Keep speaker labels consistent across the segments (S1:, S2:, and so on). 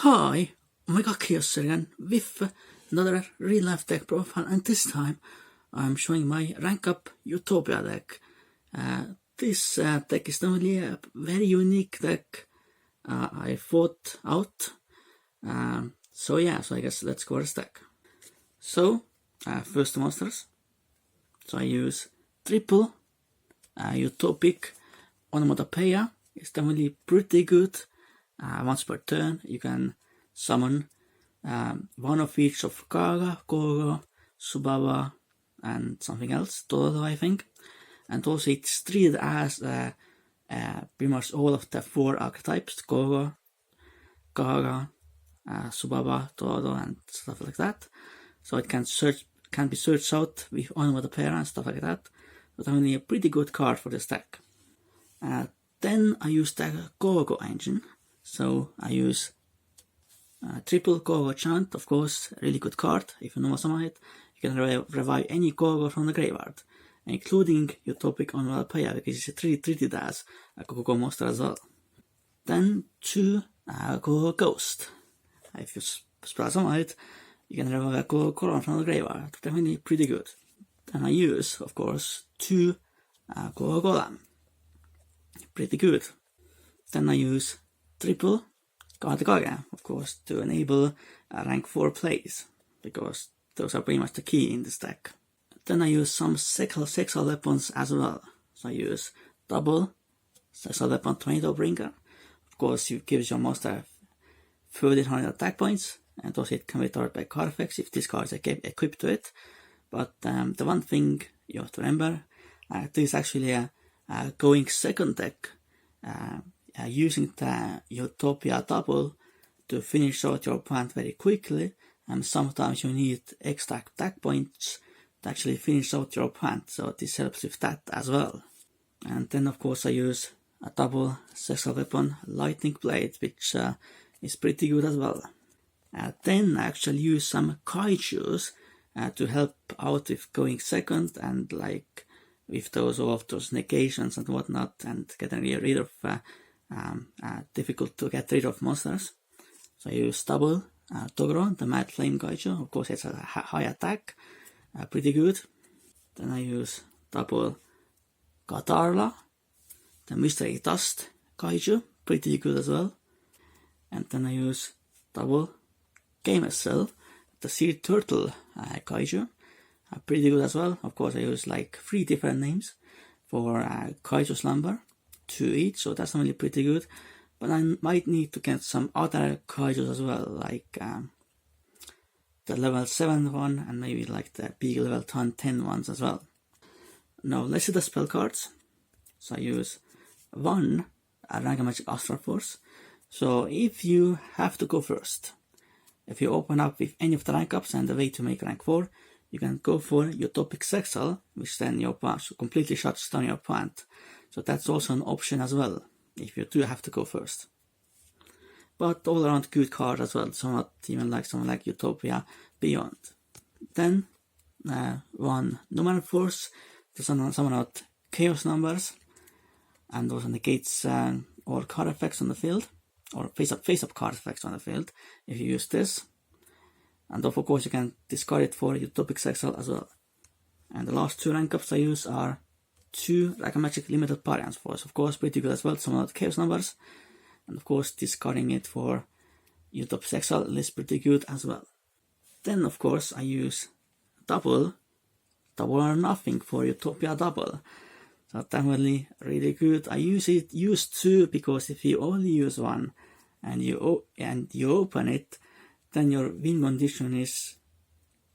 S1: Hi, Omega Khaos again with another real-life deck profile, and this time I'm showing my Rank-Up Utopia deck. This deck is not only a very unique deck I thought out. So I guess let's go over this deck. So, first monsters. So I use triple Utopic Onomatopoeia. It's definitely pretty good. Once per turn, you can summon one of each of Kaga, Kogo, Subaba, and something else, Todo, I think. And also it's treated as pretty much all of the four archetypes, Kogo, Kaga, Subaba, Todo, and stuff like that. So it can be searched out with Onomatopoeia and stuff like that. But only a pretty good card for this deck. Then I use the Kogo engine. So I use triple Kogo chant, of course, really good card. If you know some of it, you can revive any Kogo from the graveyard, including Utopic Onomatopoeia, because it's treated as a Kogo monster as well. Then two Kogo Ghost. If you spell some of it, you can revive a Kogo Koron from the graveyard. Definitely pretty good. Then I use, of course, two Kogo Golem. Pretty good. Then I use triple Kage, of course, to enable rank 4 plays, because those are pretty much the key in this deck. Then I use some sexual weapons as well. So I use double sexual weapon Tornado Bringer. Of course, it gives your monster 1300 attack points, and also it can be targeted by card effects if this card is equipped to it. But the one thing you have to remember, this is actually a going second deck. Using the Utopia double to finish out your opponent very quickly, and sometimes you need extra attack points to actually finish out your opponent, so this helps with that as well. And then of course I use a double sexual weapon Lightning Blade, which is pretty good as well. Then I actually use some kaijus to help out with going second, and like with those negations and whatnot, and getting rid of difficult to get rid of monsters. So I use double Toguro, the Mad Flame Kaiju. Of course it's a high attack, pretty good. Then I use double Katarla, the Mystery Dust Kaiju, pretty good as well. And then I use double Gamecell, the Sea Turtle Kaiju, pretty good as well. Of course I use like 3 different names for Kaiju Slumber, 2 each, so that's really pretty good. But I might need to get some other kaijus as well, like the level 7 one, and maybe like the big level 10 ones as well. Now let's see the spell cards. So I use one Rank-Up Magic Astral Force. So if you have to go first, if you open up with any of the rank ups and the way to make rank 4, you can go for Utopic Sexal, which then your opponent completely shuts down your opponent. So that's also an option as well, if you do have to go first. But all around good card as well, so not even like someone like Utopia Beyond. Then one Numeral Force to summon out Chaos numbers, and also negates all card effects on the field, or face-up card effects on the field, if you use this. And of course you can discard it for Utopic Sexal as well. And the last 2 rank ups I use are 2 Rank-Up Magic Limited Parents Force, of course pretty good as well, some of the Chaos numbers. And of course discarding it for Utopic Sexal is pretty good as well. Then of course I use double or nothing for Utopia double. So definitely really good. I use 2 because if you only use 1 and you open it, then your win condition is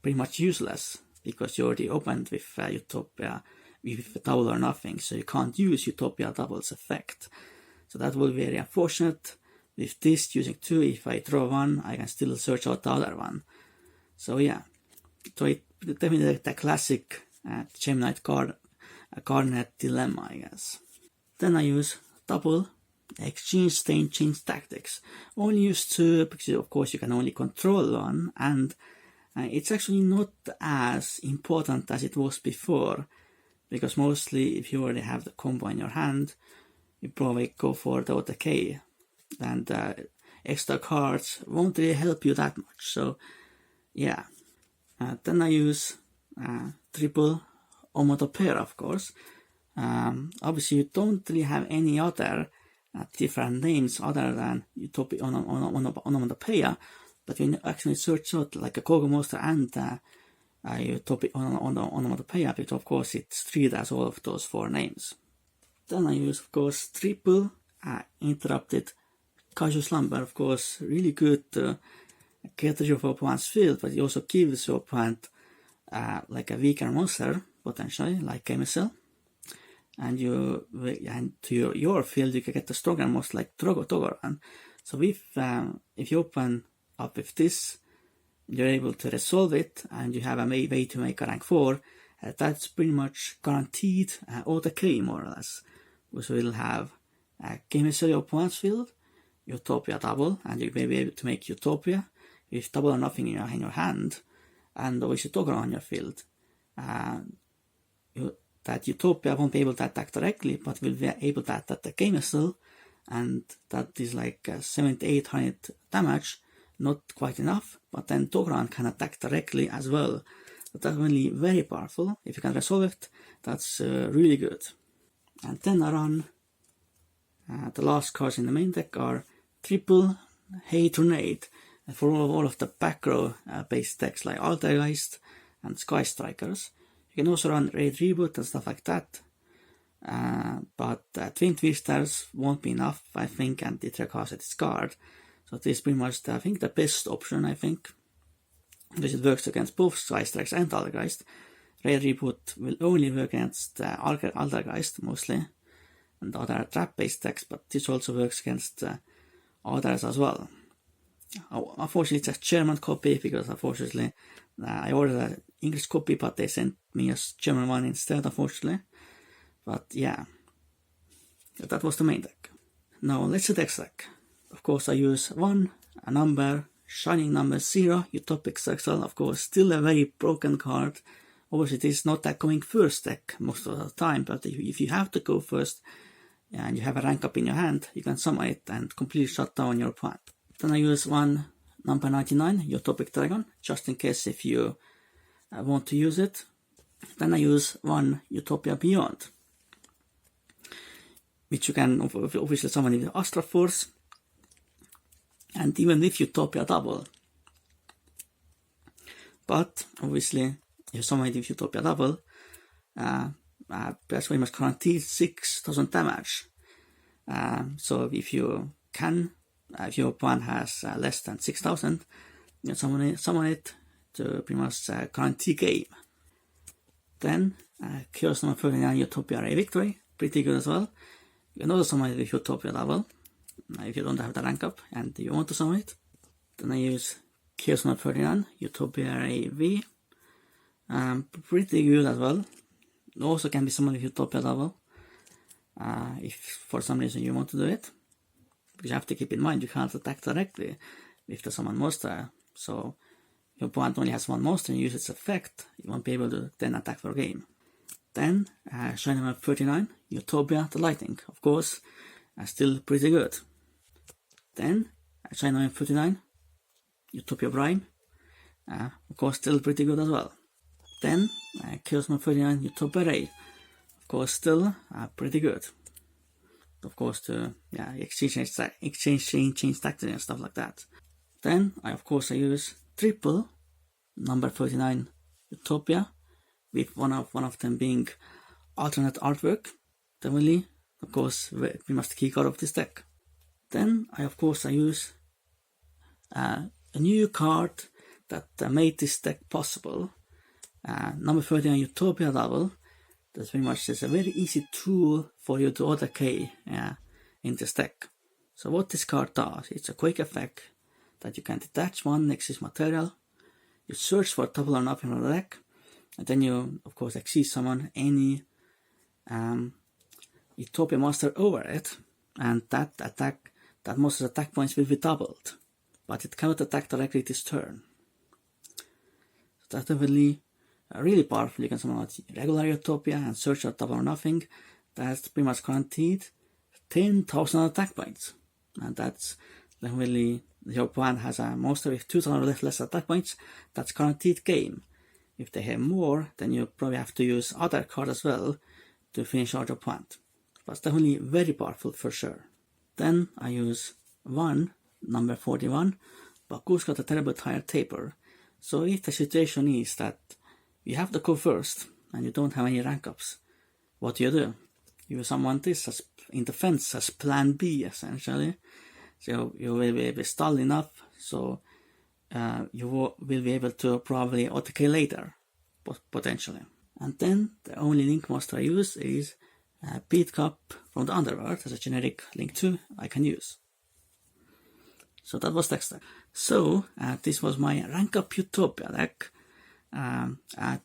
S1: pretty much useless, because you already opened with Utopia with double or nothing, so you can't use Utopia double's effect. So that will be very unfortunate. With this, using 2, if I draw 1, I can still search out the other one. So yeah, so it definitely the classic Gemini Cardinate dilemma, I guess. Then I use double Exchange Stain Change Tactics. Only use 2 because of course you can only control 1, and it's actually not as important as it was before, because mostly if you already have the combo in your hand, you probably go for the OTK, and extra cards won't really help you that much. So yeah. Then I use triple onomatopoeia, of course. Obviously, you don't really have any other different names other than Utopia onomatopoeia, but when you actually search out like a Google Monster and Utopia onomatopoeia, but of course it's treated as all of those 4 names. Then I use, of course, triple interrupted casual slumber. Of course, really good to get rid of your opponent's field, but it also gives your opponent like a weaker monster potentially, like KMSL. And to your field you can get a stronger monster like Togoran. So if you open up with this, you're able to resolve it, and you have a way to make a rank 4. That's pretty much guaranteed OTK, more or less. So we'll have KMSL your opponent's field, Utopia double, and you may be able to make Utopia with double or nothing in your hand, and obviously Togoran on your field. That Utopia won't be able to attack directly, but will be able to attack the KMSL, and that is like 700 to 800 damage, not quite enough, but then Togoran can attack directly as well. So that's really very powerful. If you can resolve it, that's really good. And then I run the last cards in the main deck are triple Hate Tornado for all of the back row based decks like Altergeist and Sky Strikers. You can also run Raid Reboot and stuff like that, but Twin Twisters won't be enough, I think, and it requires a discard. So this is pretty much, I think, the best option, I think, because it works against both Sky Strikers and Altergeist. Raid Reboot will only work against Altergeist mostly, and other trap-based decks, but this also works against others as well. Unfortunately, it's a German copy, because unfortunately I ordered an English copy, but they sent me a German one instead, unfortunately. But yeah, that was the main deck. Now let's see the next deck. Of course, I use a number, shining number 0, Utopic Circle. Of course, still a very broken card. Obviously, it is not that going first deck most of the time, but if you have to go first and you have a rank up in your hand, you can summon it and completely shut down your opponent. Then I use number 99, Utopic Dragon, just in case if you want to use it. Then I use Utopia Beyond, which you can obviously summon with Astra Force, and even with Utopia Double. But obviously, if you summon it with Utopia Double, that's very much guaranteed 6,000 damage. So if you can, if your opponent has less than 6,000, you can summon it to pretty much guarantee game. Then Khaos number 39, Utopia Ray Victory, pretty good as well. You can also summon it with Utopia Double, if you don't have the rank up and you want to summon it. Then I use Khaos number 39, Utopia Ray V, pretty good as well. Also can be summoned with Utopia Double, if for some reason you want to do it. Because you have to keep in mind, you can't attack directly with the summon monster, so if your opponent only has one monster and uses its effect, you won't be able to then attack for game. Then, Shining number 39, Utopia the Lightning, of course, still pretty good. Then, Shining number 39, Utopia Prime, of course, still pretty good as well. Then, Khaos number 39, Utopia Ray, of course, still pretty good. Of course, to exchange tactics and stuff like that. Then I use triple number 39 Utopia, with one of them being alternate artwork. Definitely, of course, we must key card of this deck. Then I use a new card that made this deck possible. Number 39 Utopia Double. That's pretty much just a very easy tool for you to OTK in this deck. So what this card does, it's a quick effect that you can detach one Exist material, you search for double or nothing on the deck, and then you, of course, Exist summon any Utopia monster over it, and that monster's attack points will be doubled, but it cannot attack directly this turn. So that's definitely really powerful. You can summon out regular Utopia and search out double or nothing. That's pretty much guaranteed 10,000 attack points, and that's then really your opponent has a monster with 2,000 less attack points, that's guaranteed game. If they have more, then you probably have to use other cards as well to finish out your opponent. But it's definitely very powerful for sure. Then I use number 41, but Khaos got a terrible tire taper. So if the situation is that you have to go first and you don't have any rank ups, what do? You summon this as in defense as plan B essentially. So you will be stalled enough, so you will be able to probably OTK later, potentially. And then the only link monster I use is Beat Cup from the Underworld as a generic link 2 I can use. So that was next deck. So this was my Rank-Up Utopia deck.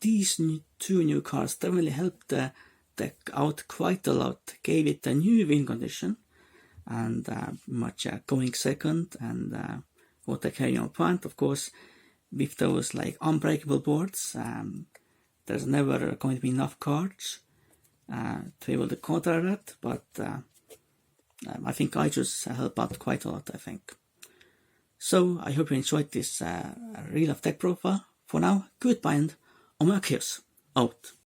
S1: These two new cards definitely helped the deck out quite a lot, gave it a new win condition, and much going second and what they carry on point. Of course, with those like unbreakable boards, there's never going to be enough cards to be able to counter that, but I think I just help out quite a lot, I think. So I hope you enjoyed this real-life deck profile. For now, goodbye and Khaos out.